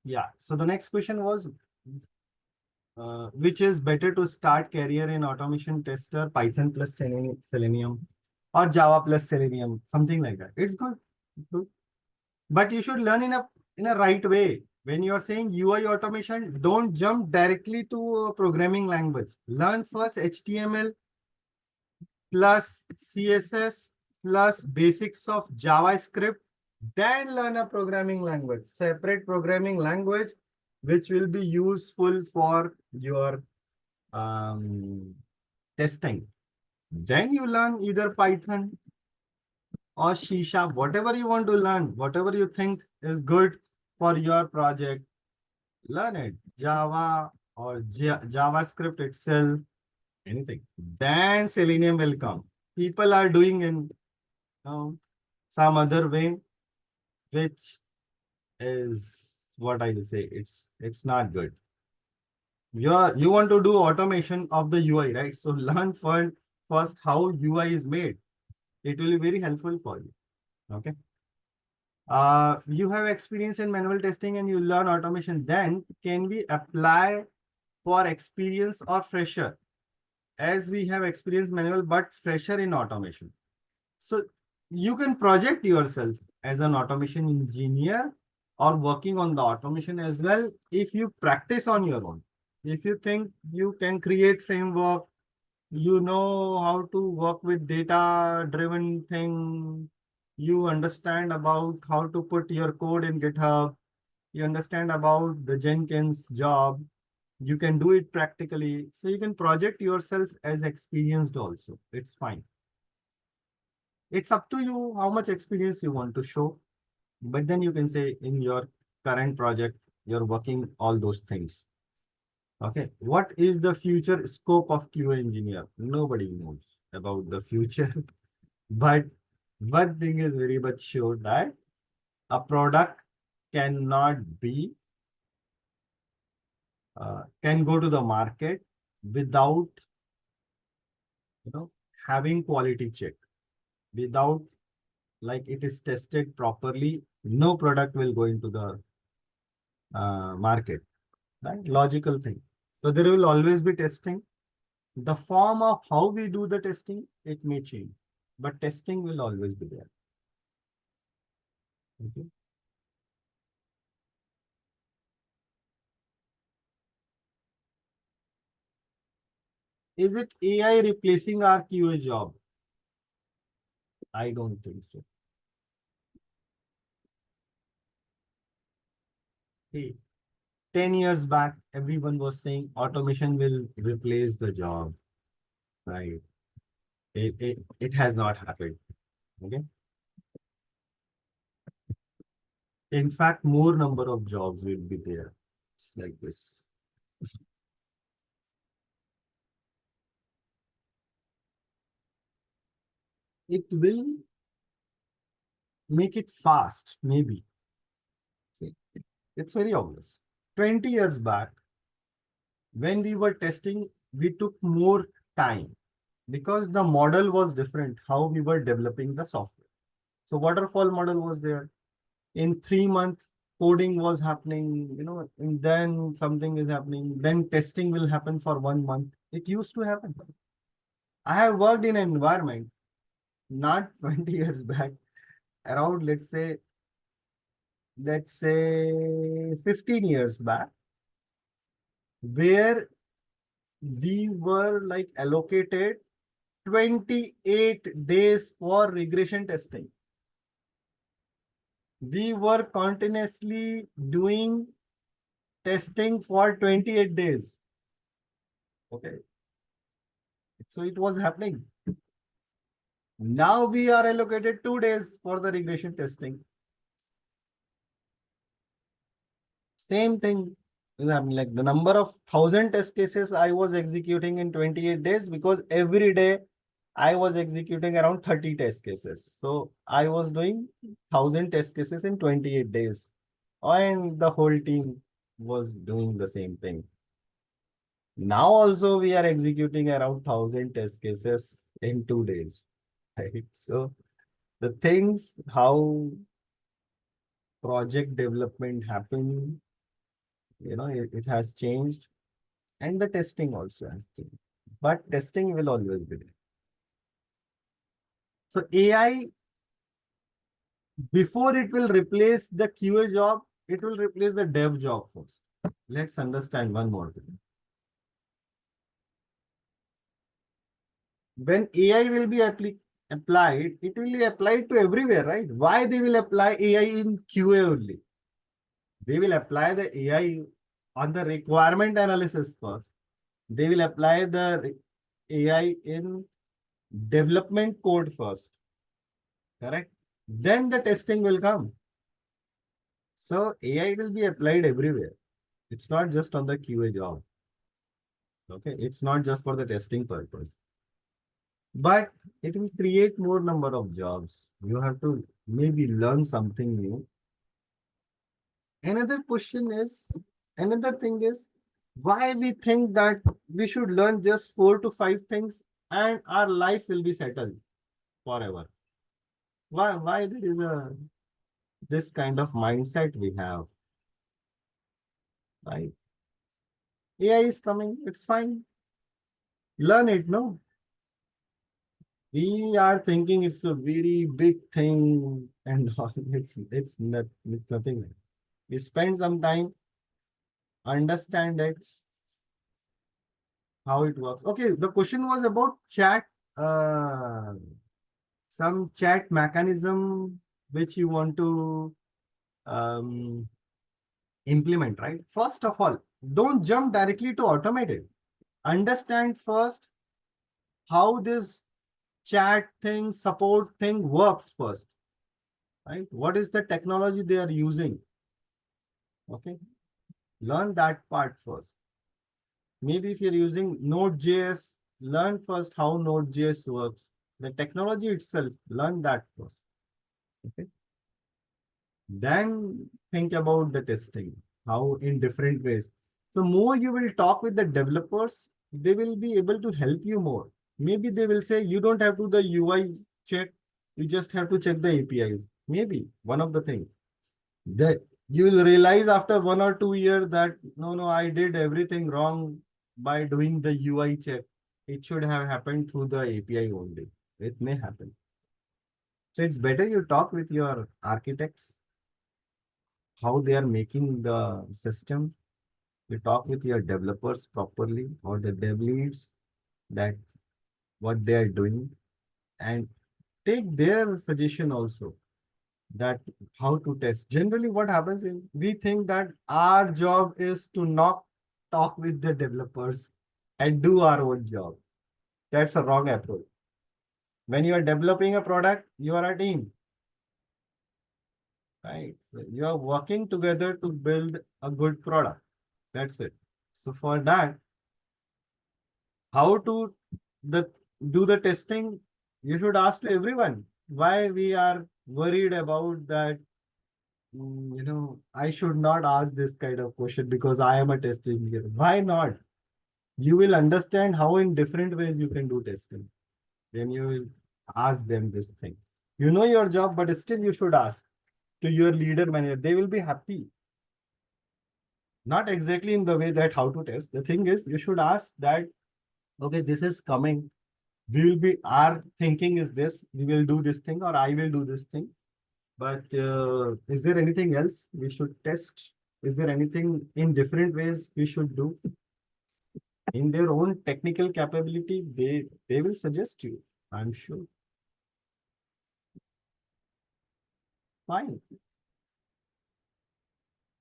Yeah. So the next question was, which is better to start career in automation tester, Python plus Selenium, or Java plus Selenium, something like that. It's good. Good. But you should learn in a right way. When you are saying UI automation, don't jump directly to a programming language. Learn first HTML plus CSS plus basics of JavaScript, then learn a programming language, separate programming language, which will be useful for your testing. Then you learn either Python or C Sharp, whatever you want to learn, whatever you think is good for your project, learn it. Java or JavaScript itself, anything. Then Selenium will come. People are doing in some other way, which is what I will say. It's not good. You want to do automation of the UI, right? So learn first how UI is made. It will be very helpful for you. Okay. You have experience in manual testing and you learn automation. Then can we apply for experience or fresher? As we have experience manual but fresher in automation. So you can project yourself as an automation engineer or working on the automation as well if you practice on your own. If you think you can create framework, you know how to work with data driven thing, you understand about how to put your code in GitHub, you understand about the Jenkins job, you can do it practically. So you can project yourself as experienced also. It's fine. It's up to you how much experience you want to show. But then you can say in your current project, you're working all those things. Okay. What is the future scope of QA engineer? Nobody knows about the future. But one thing is very much sure that a product cannot be, can go to the market without, you know, having quality check, without like it is tested properly, no product will go into the market, right? Logical thing. So there will always be testing. The form of how we do the testing, it may change, but testing will always be there. Okay. Is it AI replacing our QA job? I don't think so. Hey, 10 years back, everyone was saying automation will replace the job, right? It has not happened. Okay. In fact, more number of jobs will be there. It's like this. It will make it fast, maybe. See, it's very obvious. 20 years back, when we were testing, we took more time because the model was different, how we were developing the software. So waterfall model was there. In 3 months, coding was happening, and then something is happening. Then testing will happen for 1 month. It used to happen. I have worked in an environment, not 20 years back, around let's say 15 years back, where we were like allocated 28 days for regression testing. We were continuously doing testing for 28 days. Okay. So it was happening. Now we are allocated 2 days for the regression testing. Same thing is happening. Like the number of 1,000 test cases I was executing in 28 days because every day I was executing around 30 test cases. So I was doing 1,000 test cases in 28 days. And the whole team was doing the same thing. Now also we are executing around 1,000 test cases in 2 days. Right? So the things how project development happen, it has changed, and the testing also has changed. But testing will always be there. So AI, before it will replace the QA job, it will replace the dev job first. Let's understand one more thing. When AI will be applied, it will be applied to everywhere, right? Why they will apply AI in QA only? They will apply the AI on the requirement analysis first. They will apply the AI in development code first, correct? Then the testing will come. So AI will be applied everywhere. It's not just on the QA job. Okay, it's not just for the testing purpose, but it will create more number of jobs. You have to maybe learn something new. Another question is, another thing is, why we think that we should learn just 4 to 5 things and our life will be settled forever. Why there is a this kind of mindset we have, right? AI is coming, it's fine. Learn it, no? We are thinking it's a very big thing and all. It's nothing. We spend some time, understand it, how it works. Okay, the question was about chat, uh, some chat mechanism which you want to um, implement, right? First of all, don't jump directly to automate it. Understand first how this chat thing, support thing works first, right? What is the technology they are using? Okay, learn that part first. Maybe if you're using Node.js, learn first how Node.js works. The technology itself, learn that first. Okay. Then think about the testing, how in different ways. So more you will talk with the developers, they will be able to help you more. Maybe they will say you don't have to do the UI check, you just have to check the API. Maybe one of the things that you will realize after 1 or 2 years that no, I did everything wrong by doing the UI check. It should have happened through the API only. It may happen. So it's better you talk with your architects, how they are making the system. You talk with your developers properly or the dev leads that what they are doing, and take their suggestion also that how to test. Generally, what happens is we think that our job is to not talk with the developers and do our own job. That's a wrong approach. When you are developing a product, you are a team, right? So you are working together to build a good product. That's it. So for that, how to the do the testing, you should ask to everyone why we are worried about that. I should not ask this kind of question because I am a test engineer. Why not? You will understand how in different ways you can do testing. Then you will ask them this thing. You know your job, but still you should ask to your leader manager. They will be happy. Not exactly in the way that how to test. The thing is, you should ask that, okay, this is coming. We will be, our thinking is this, we will do this thing or I will do this thing. But is there anything else we should test? Is there anything in different ways we should do? In their own technical capability, they will suggest you, I'm sure. Fine.